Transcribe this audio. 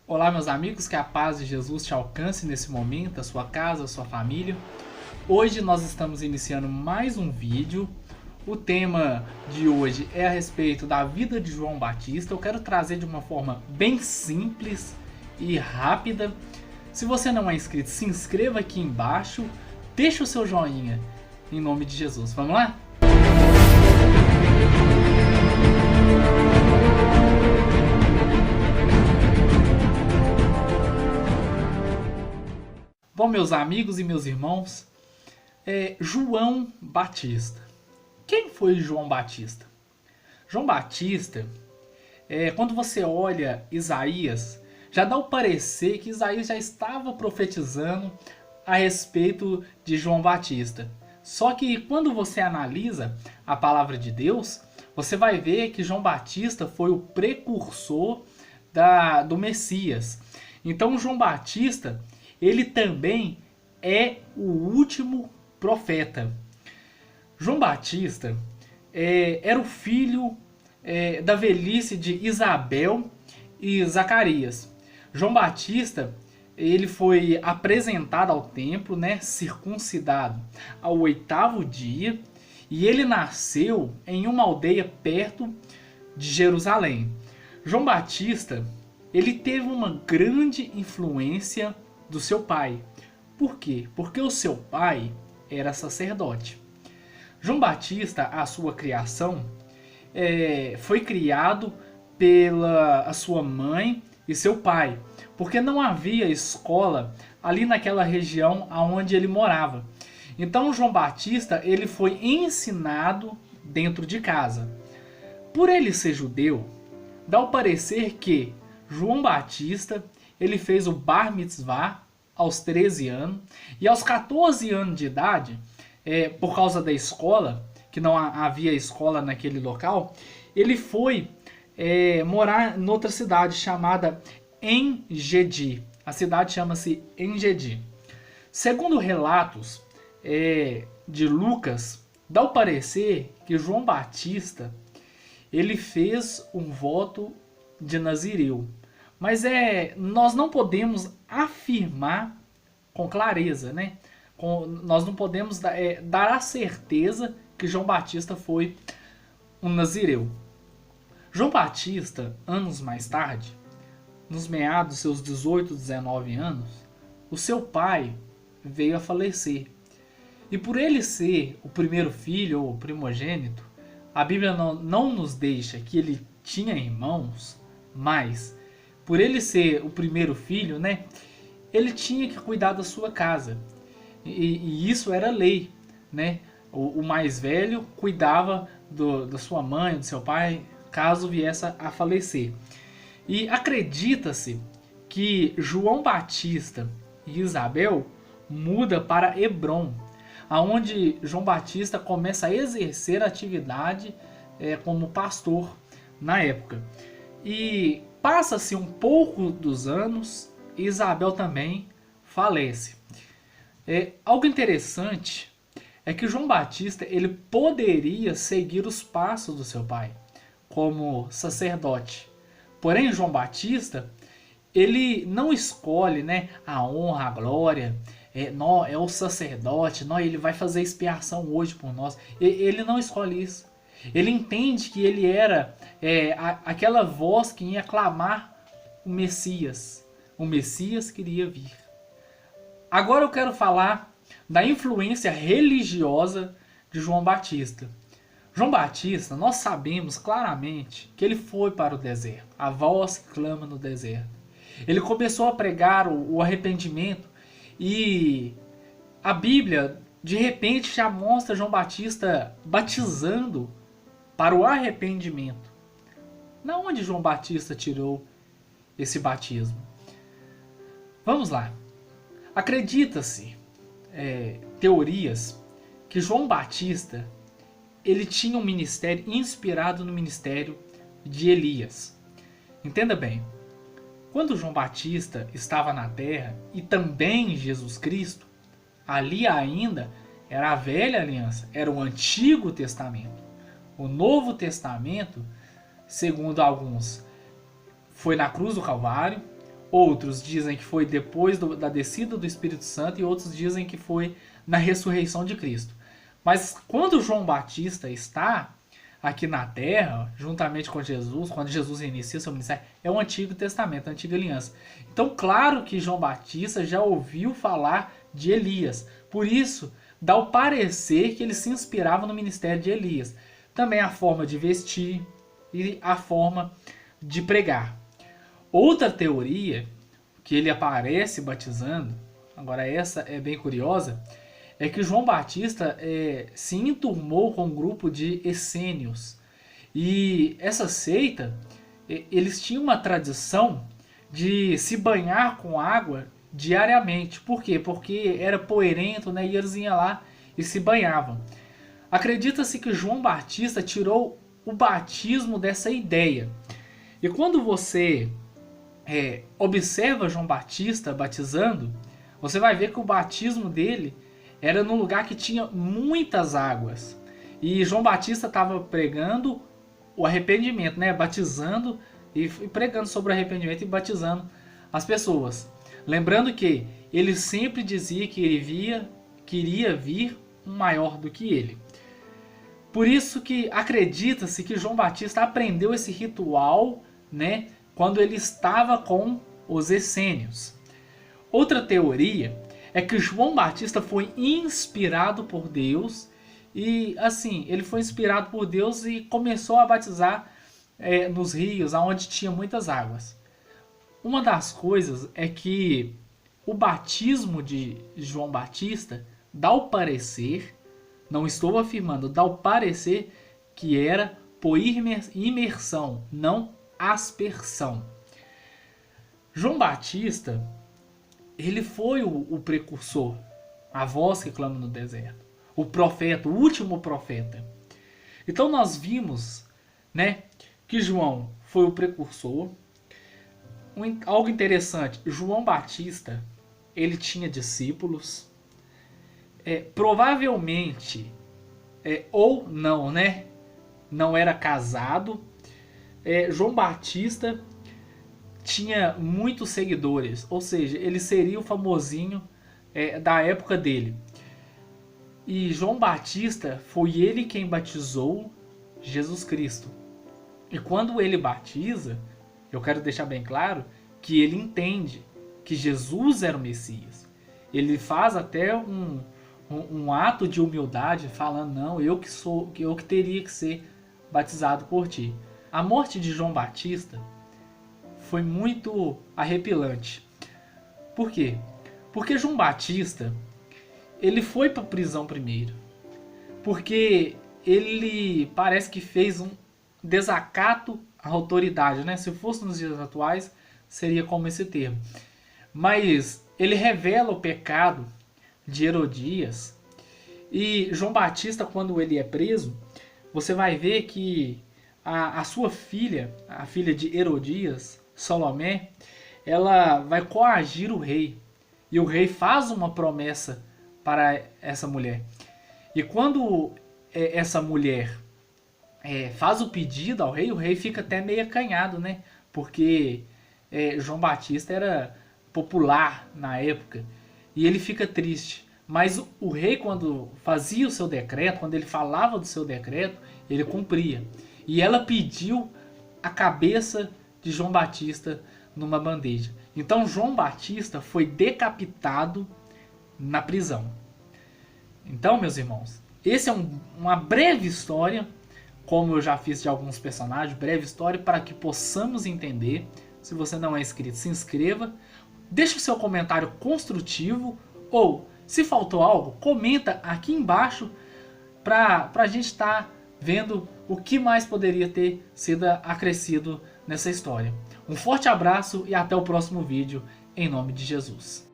Olá, meus amigos, que a paz de Jesus te alcance nesse momento, a sua casa, a sua família. Hoje nós estamos iniciando mais um vídeo. O tema de hoje é a respeito da vida de João Batista. Eu quero trazer de uma forma bem simples e rápida. Se você não é inscrito, se inscreva aqui embaixo, deixa o seu joinha em nome de Jesus. Vamos lá? Bom, meus amigos e meus irmãos, João Batista. Quem foi João Batista? João Batista, quando você olha Isaías, já dá o parecer que Isaías já estava profetizando a respeito de João Batista. Só que quando você analisa a palavra de Deus, você vai ver que João Batista foi o precursor do Messias. Então João Batista, ele também é o último profeta. João Batista era o filho da velhice de Isabel e Zacarias. João Batista, ele foi apresentado ao templo, né, circuncidado ao 8º dia, e ele nasceu em uma aldeia perto de Jerusalém. João Batista, ele teve uma grande influência do seu pai. Por quê? Porque o seu pai era sacerdote. João Batista, a sua criação, foi criado pela a sua mãe e seu pai, porque não havia escola ali naquela região onde ele morava. Então João Batista, ele foi ensinado dentro de casa. Por ele ser judeu, dá o parecer que João Batista, ele fez o Bar Mitzvah aos 13 anos, e aos 14 anos de idade, por causa da escola, que não havia escola naquele local, ele foi morar em outra cidade chamada En-Gedi. A cidade chama-se En-Gedi. Segundo relatos de Lucas, dá o parecer que João Batista, ele fez um voto de Nazireu. Mas nós não podemos afirmar com clareza, né? Nós não podemos dar a certeza que João Batista foi um nazireu. João Batista, anos mais tarde, nos meados dos seus 18, 19 anos, o seu pai veio a falecer. E por ele ser o primeiro filho ou primogênito, a Bíblia não nos deixa que ele tinha irmãos, mas por ele ser o primeiro filho, né, ele tinha que cuidar da sua casa. E isso era lei, né? O mais velho cuidava da sua mãe, do seu pai, caso viesse a falecer. E acredita-se que João Batista e Isabel muda para Hebrom, aonde João Batista começa a exercer a atividade como pastor na época. E passa-se um pouco dos anos e Isabel também falece. Algo interessante é que João Batista, ele poderia seguir os passos do seu pai como sacerdote. Porém, João Batista, ele não escolhe, né, a honra, a glória, é o sacerdote, ele vai fazer expiação hoje por nós. Ele não escolhe isso. Ele entende que ele era aquela voz que ia clamar o Messias. O Messias queria vir. Agora eu quero falar da influência religiosa de João Batista. João Batista, nós sabemos claramente que ele foi para o deserto, a voz que clama no deserto. Ele começou a pregar o arrependimento e a Bíblia, de repente, já mostra João Batista batizando para o arrependimento. Da onde João Batista tirou esse batismo? Vamos lá. Acredita-se, teorias, que João Batista, ele tinha um ministério inspirado no ministério de Elias. Entenda bem, quando João Batista estava na terra, e também Jesus Cristo, ali ainda era a velha aliança, era o Antigo Testamento. O Novo Testamento, segundo alguns, foi na cruz do Calvário, Outros dizem que foi depois da descida do Espírito Santo e outros dizem que foi na ressurreição de Cristo. Mas quando João Batista está aqui na Terra, juntamente com Jesus, quando Jesus inicia seu ministério, é o Antigo Testamento, a Antiga Aliança. Então, claro que João Batista já ouviu falar de Elias. Por isso, dá o parecer que ele se inspirava no ministério de Elias. Também a forma de vestir e a forma de pregar. Outra teoria que ele aparece batizando, agora essa é bem curiosa, é que João Batista se enturmou com um grupo de essênios. E essa seita, eles tinham uma tradição de se banhar com água diariamente. Por quê? Porque era poeirento, né? E eles iam lá e se banhavam. Acredita-se que João Batista tirou o batismo dessa ideia. E quando você observa João Batista batizando, você vai ver que o batismo dele era num lugar que tinha muitas águas. E João Batista estava pregando o arrependimento, né? Batizando e pregando sobre o arrependimento e batizando as pessoas. Lembrando que ele sempre dizia que ele queria vir um maior do que ele. Por isso que acredita-se que João Batista aprendeu esse ritual, né, quando ele estava com os essênios. Outra teoria é que João Batista foi inspirado por Deus e, assim, ele foi inspirado por Deus e começou a batizar nos rios, onde tinha muitas águas. Uma das coisas é que o batismo de João Batista dá o parecer, não estou afirmando, dá o parecer que era por imersão, não aspersão. João Batista, ele foi o precursor, a voz que clama no deserto, o profeta, o último profeta. Então nós vimos, né, que João foi o precursor. Algo interessante, João Batista, ele tinha discípulos, provavelmente, ou não, né, não era casado. João Batista tinha muitos seguidores, ou seja, ele seria o famosinho da época dele. E João Batista foi ele quem batizou Jesus Cristo. E quando ele batiza, eu quero deixar bem claro que ele entende que Jesus era o Messias. Ele faz até um ato de humildade, falando, não, eu que teria que ser batizado por ti. A morte de João Batista foi muito arrepilante. Por quê? Porque João Batista, ele foi para a prisão primeiro. Porque ele parece que fez um desacato à autoridade, né? Se fosse nos dias atuais, seria como esse termo. Mas ele revela o pecado de Herodias. E João Batista, quando ele é preso, você vai ver que a sua filha, a filha de Herodias, Salomé, ela vai coagir o rei. E o rei faz uma promessa para essa mulher. E quando essa mulher faz o pedido ao rei, o rei fica até meio acanhado, né? Porque João Batista era popular na época. E ele fica triste. Mas o rei, quando fazia o seu decreto, quando ele falava do seu decreto, ele cumpria. E ela pediu a cabeça de João Batista numa bandeja. Então João Batista foi decapitado na prisão. Então, meus irmãos, esse é uma breve história, como eu já fiz de alguns personagens, breve história para que possamos entender. Se você não é inscrito, se inscreva. Deixe o seu comentário construtivo ou, se faltou algo, comenta aqui embaixo para a gente estar vendo o que mais poderia ter sido acrescido nessa história. Um forte abraço e até o próximo vídeo, em nome de Jesus.